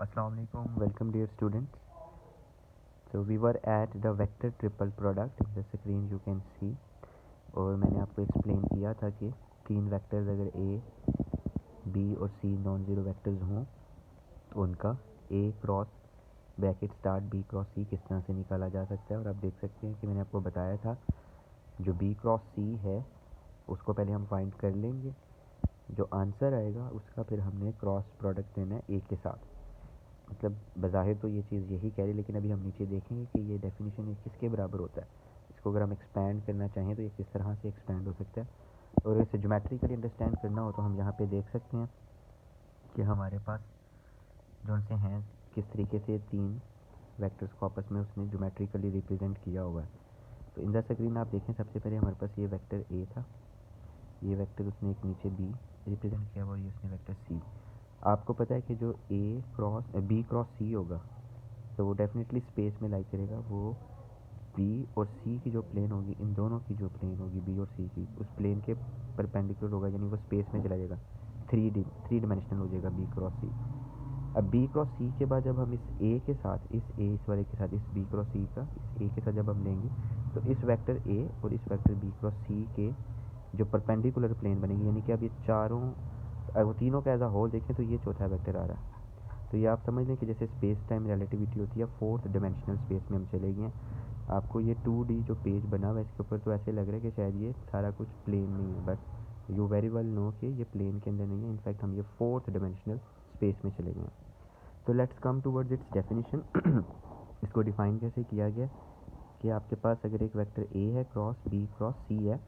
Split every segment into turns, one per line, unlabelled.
Assalamu alaikum. Welcome dear students. So we were at the vector triple product. In the screen you can see. और मैंने आपको explain किया था कि तीन वेक्टर्स अगर ए बी और सी नॉन ज़ीरो वेक्टर्स हों तो उनका A cross bracket start B cross C किस तरह से निकाला जा सकता है। और आप देख सकते हैं कि मैंने आपको बताया था जो बी क्रॉस सी है उसको पहले हम फाइंड कर लेंगे, जो आंसर आएगा उसका फिर हमने क्रॉस प्रोडक्ट लेना है ए के साथ। मतलब बज़ाहिर तो ये चीज़ यही कह रही, लेकिन अभी हम नीचे देखेंगे कि ये डेफिनेशन ये किसके बराबर होता है। इसको अगर हम एक्सपैंड करना चाहें तो ये किस तरह से एक्सपैंड हो सकता है। और इसे ज्योमेट्रिकली अंडरस्टैंड करना हो तो हम यहाँ पे देख सकते हैं कि हमारे पास जो से हैं किस तरीके से तीन वेक्टर्स को आपस में उसने ज्योमेट्रिकली रिप्रेजेंट किया हुआ है। तो इन द स्क्रीन आप देखें, सबसे पहले हमारे पास ये वेक्टर ए था, ये वेक्टर उसने एक नीचे बी रिप्रेजेंट किया हुआ, ये उसने वेक्टर सी। आपको पता है कि जो ए क्रॉस बी क्रॉस सी होगा तो वो डेफिनेटली स्पेस में लाई करेगा। वो बी और सी की जो प्लेन होगी, इन दोनों की जो प्लेन होगी बी और सी की, उस प्लेन के परपेंडिकुलर होगा, यानी वो स्पेस में चला जाएगा, थ्री डिमेंशनल हो जाएगा बी क्रॉस सी। अब बी क्रॉस सी के बाद जब हम इस ए के साथ इस वाले के साथ इस बी क्रॉस सी का इस ए के साथ जब हम लेंगे तो इस वेक्टर ए और इस वेक्टर बी क्रॉस सी के जो परपेंडिकुलर प्लेन बनेंगे, यानी कि अब ये चारों अगर वो तीनों का एज अ होल देखें तो ये चौथा वेक्टर आ रहा है। तो ये आप समझ लें कि जैसे स्पेस टाइम रिलेटिविटी होती है, फोर्थ डिमेंशनल स्पेस में हम चले गए हैं। आपको ये 2D जो पेज बना हुआ है इसके ऊपर तो ऐसे लग रहा है कि शायद ये सारा कुछ प्लेन नहीं है, but you very well know कि ये प्लेन के अंदर नहीं है। इनफैक्ट हम ये फोर्थ डिमेंशनल स्पेस में चले गए हैं। तो let's come towards its definition. इसको डिफाइन कैसे किया गया कि आपके पास अगर एक वेक्टर ए है क्रॉस बी क्रॉस सी है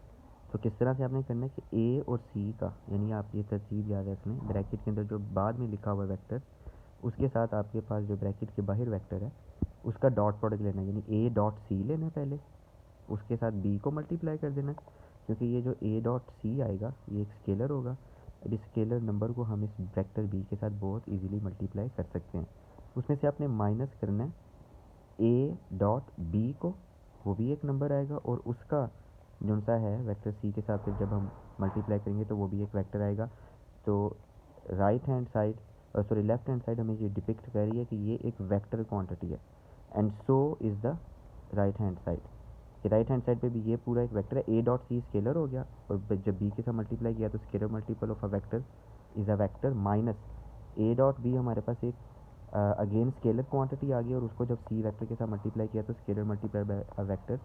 तो किस तरह से आपने करना है कि ए और सी का, यानी आप ये तरतीब याद रखना है, ब्रैकेट के अंदर जो बाद में लिखा हुआ वेक्टर उसके साथ आपके पास जो ब्रैकेट के बाहर वेक्टर है उसका डॉट प्रोडक्ट लेना है, यानी ए डॉट सी लेना है पहले, उसके साथ बी को मल्टीप्लाई कर देना है, क्योंकि ये जो ए डॉट सी आएगा ये एक स्केलर होगा। इस स्केलर नंबर को हम इस वेक्टर बी के साथ बहुत इजीली मल्टीप्लाई कर सकते हैं। उसमें से आपने माइनस करना है ए डॉट बी को, वो भी एक नंबर आएगा, और उसका जो सा है वेक्टर सी के साथ फिर जब हम मल्टीप्लाई करेंगे तो वो भी एक वेक्टर आएगा। तो right hand side sorry left hand side हमें ये डिपिक्ट कर रही है कि ये एक वेक्टर क्वांटिटी है, and so is the right hand side. कि राइट हैंड साइड पे भी ये पूरा एक वेक्टर है। ए डॉट सी स्केलर हो गया, और जब बी के साथ मल्टीप्लाई किया तो scalar multiple of a vector is a vector, minus a dot b हमारे पास एक अगेन स्केलर क्वांटिटी आ गई, और उसको जब सी वेक्टर के साथ मल्टीप्लाई किया तो scalar multiply by a vector,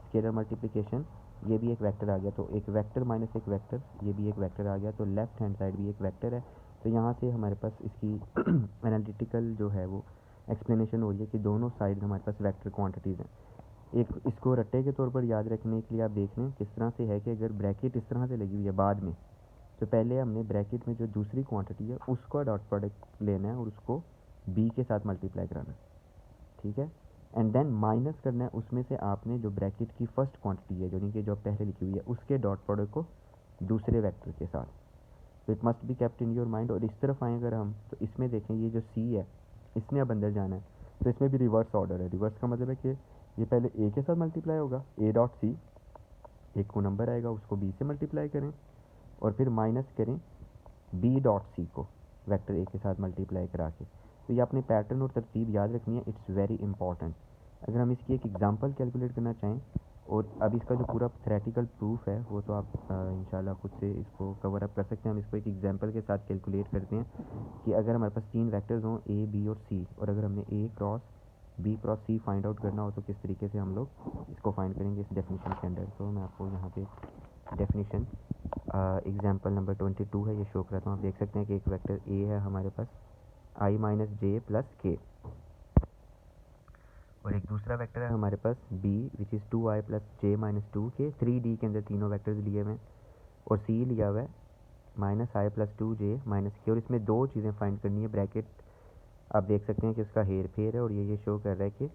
scalar multiplication, ये भी एक वेक्टर आ गया। तो एक वेक्टर माइनस एक वेक्टर, ये भी एक वेक्टर आ गया। तो लेफ्ट हैंड साइड भी एक वेक्टर है। तो यहाँ से हमारे पास इसकी एनालिटिकल जो है वो एक्सप्लेनेशन हो रही है कि दोनों साइड हमारे पास वेक्टर क्वांटिटीज़ हैं। एक इसको रट्टे के तौर पर याद रखने के लिए आप देख लें किस तरह से है कि अगर ब्रैकेट इस तरह से लगी हुई है बाद में, तो पहले हमने ब्रैकेट में जो दूसरी क्वांटिटी है उसका डॉट प्रोडक्ट लेना है और उसको बी के साथ मल्टीप्लाई कराना है, ठीक है। एंड देन माइनस करना है उसमें से आपने जो ब्रैकेट की फर्स्ट क्वांटिटी है, यानी कि जो पहले लिखी हुई है, उसके डॉट प्रोडक्ट को दूसरे वेक्टर के साथ। तो it must be kept in your mind. और इस तरफ आए अगर हम तो इसमें देखें ये जो सी है इसने अब अंदर जाना है, तो इसमें भी रिवर्स ऑर्डर है। रिवर्स का मतलब है कि ये पहले ए के साथ मल्टीप्लाई होगा, ए डॉट सी, एक को नंबर आएगा उसको बी से मल्टीप्लाई करें, और फिर माइनस करें बी डॉट सी को वेक्टर ए के साथ मल्टीप्लाई करा के। तो ये अपने पैटर्न और तरतीब याद रखनी है, इट्स वेरी इंपॉर्टेंट। अगर हम इसकी एक एग्जांपल कैलकुलेट करना चाहें, और अब इसका जो पूरा थ्योरेटिकल प्रूफ है वो तो आप इंशाल्लाह खुद से इसको कवर अप कर सकते हैं। हम इसको एक एग्जांपल के साथ कैलकुलेट करते हैं कि अगर हमारे पास तीन वेक्टर्स हों ए बी और सी, और अगर हमने ए क्रॉस बी क्रॉस सी फाइंड आउट करना हो तो किस तरीके से हम लोग इसको फाइंड करेंगे इस डेफिनेशन के अंदर। तो मैं आपको यहाँ पे डेफिनेशन एग्जाम्पल नंबर 22 है ये शो कराता हूँ। आप देख सकते हैं कि एक वेक्टर ए है हमारे पास आई माइनस जे प्लस के, और एक दूसरा वेक्टर है हमारे पास B which is 2i plus J minus 2 K. 3D के अंदर तीनों वेक्टर्स लिए हुए हैं, और सी लिया हुआ है माइनस आई प्लस 2j माइनस के। और इसमें दो चीज़ें फाइंड करनी है। ब्रैकेट आप देख सकते हैं कि उसका हेर फेर है, और ये शो कर रहा है कि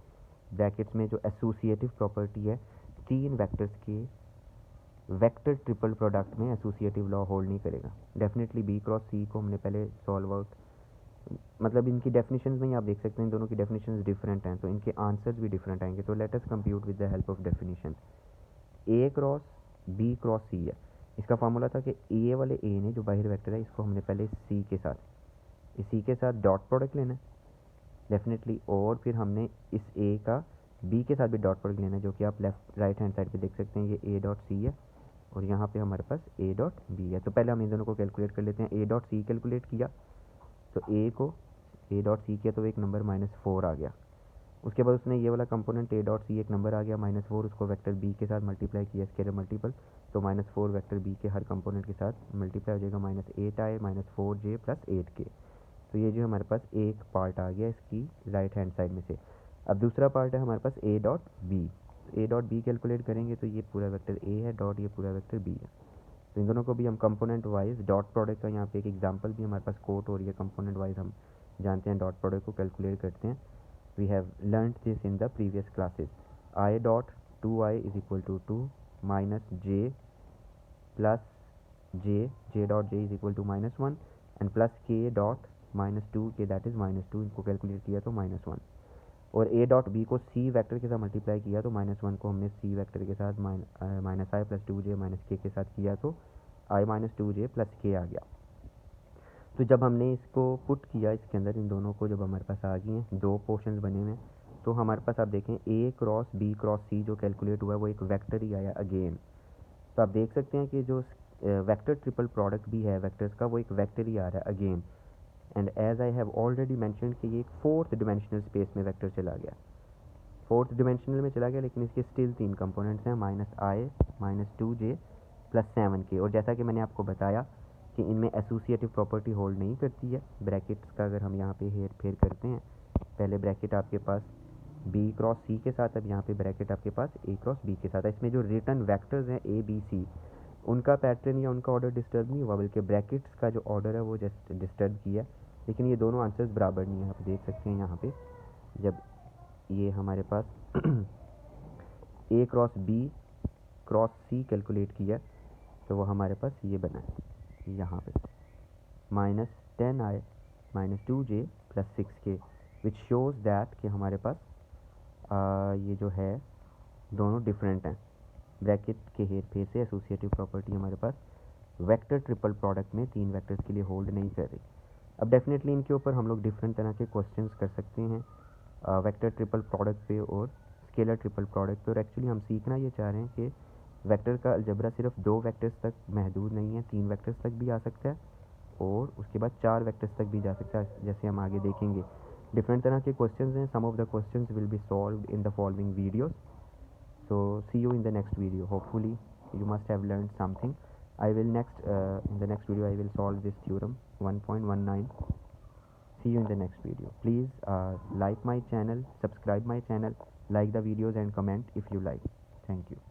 ब्रैकेट्स में जो एसोसिएटिव प्रॉपर्टी है तीन वेक्टर्स के वेक्टर ट्रिपल प्रोडक्ट में एसोसिएटिव लॉ होल्ड नहीं करेगा। डेफिनेटली बी क्रॉस सी को हमने पहले सॉल्व आउट, मतलब इनकी डेफिनेशंस में ही आप देख सकते हैं दोनों की डेफिनेशंस डिफरेंट हैं, तो इनके आंसर्स भी डिफरेंट आएंगे। तो let us compute with the help of definition. A cross B cross C है, इसका फार्मूला था कि ए वाले ए ने जो बाहर वेक्टर है इसको हमने पहले सी के साथ, इस सी के साथ डॉट प्रोडक्ट लेना है, डेफिनेटली। और फिर हमने इस ए का बी के साथ भी डॉट प्रोडक्ट लेना है, जो कि आप लेफ्ट राइट हैंड साइड पे देख सकते हैं, ये ए डॉट सी है और यहाँ पे हमारे पास ए डॉट बी है। तो पहले हम इन दोनों को कैलकुलेट कर लेते हैं। ए डॉट सी कैलकुलेट किया तो ए को ए डॉट सी किया तो एक नंबर -4 आ गया। उसके बाद उसने ये वाला कंपोनेंट ए डॉट सी एक नंबर आ गया -4, उसको वेक्टर बी के साथ मल्टीप्लाई किया, स्केलर मल्टीपल, तो -4 वेक्टर बी के हर कंपोनेंट के साथ मल्टीप्लाई हो जाएगा, -8 आए, -4j + 8k। तो ये जो हमारे पास एक पार्ट आ गया इसकी राइट हैंड साइड में से। अब दूसरा पार्ट है हमारे पास A dot B. A dot B calculate करेंगे तो ये पूरा वेक्टर ए है, डॉट ये पूरा वेक्टर बी है। तो इन दोनों को भी हम कंपोनेंट वाइज डॉट प्रोडक्ट का, यहाँ पे एक एग्जांपल भी हमारे पास कोट हो रही है, कंपोनेंट वाइज हम जानते हैं डॉट प्रोडक्ट को कैलकुलेट करते हैं। We have learned this in the previous classes. I dot 2i is equal to 2 -j plus j dot j is equal to -1 and plus k dot -2k that is -2, इनको calculate किया तो -1। और ए dot B को C vector के साथ multiply किया तो -1 को हमने सी वेक्टर के साथ -i + 2j - k के साथ किया तो i - 2j + k आ गया। तो जब हमने इसको पुट किया इसके अंदर, इन दोनों को जब हमारे पास आ गई हैं, दो पोर्शंस बने हुए हैं, तो हमारे पास आप देखें ए क्रॉस बी क्रॉस सी जो कैलकुलेट हुआ है वो एक वेक्टर ही आया अगेन। तो आप देख सकते हैं कि जो वेक्टर ट्रिपल प्रोडक्ट भी है वेक्टर्स का, वो एक वेक्टर ही आ रहा है again. And as I have already mentioned कि ये एक 4th डिमेंशनल स्पेस में वेक्टर चला गया, 4th डिमेंशनल में चला गया, लेकिन इसके स्टिल 3 कंपोनेंट्स हैं, -i -2j + 7k। और जैसा कि मैंने आपको बताया कि इनमें एसोसिएटिव प्रॉपर्टी होल्ड नहीं करती है। ब्रैकेट्स का अगर हम यहाँ पे हेर फेर करते हैं, पहले ब्रैकेट आपके पास बी क्रॉस सी के साथ, अब यहाँ पे ब्रैकेट आपके पास ए क्रॉस बी के साथ है। इसमें जो रिटर्न वेक्टर्स हैं ए बी सी, उनका पैटर्न या उनका ऑर्डर डिस्टर्ब नहीं हुआ, बल्कि ब्रैकेट्स का जो ऑर्डर है वो जस्ट डिस्टर्ब किया। लेकिन ये दोनों आंसर्स बराबर नहीं है। आप देख सकते हैं यहाँ पे जब ये हमारे पास ए क्रॉस बी क्रॉस सी कैलकुलेट किया तो वो हमारे पास ये बना है यहाँ पे -10i -2j + 6k, which shows that कि हमारे पास ये जो है दोनों डिफरेंट हैं। ब्रैकेट के हेर फेर से एसोसिएटिव प्रॉपर्टी हमारे पास वेक्टर ट्रिपल प्रोडक्ट में 3 वेक्टर्स के लिए होल्ड नहीं कर रही। अब डेफिनेटली इनके ऊपर हम लोग डिफरेंट तरह के क्वेश्चंस कर सकते हैं वेक्टर ट्रिपल प्रोडक्ट पे और स्केलर ट्रिपल प्रोडक्ट पे। और एक्चुअली हम सीखना ये चाह रहे हैं कि वेक्टर का अलजेब्रा सिर्फ 2 वेक्टर्स तक महदूद नहीं है, 3 वेक्टर्स तक भी आ सकता है और उसके बाद 4 वेक्टर्स तक भी जा सकता है, जैसे हम आगे देखेंगे। डिफरेंट तरह के क्वेश्चंस हैं, some of the questions will be solved in the following videos. So see you in the next video. Hopefully you must have learned something. I will in the next video I will solve this theorem 1.19. See you in the next video. Please like my channel, subscribe my channel, like the videos and comment if you like. Thank you.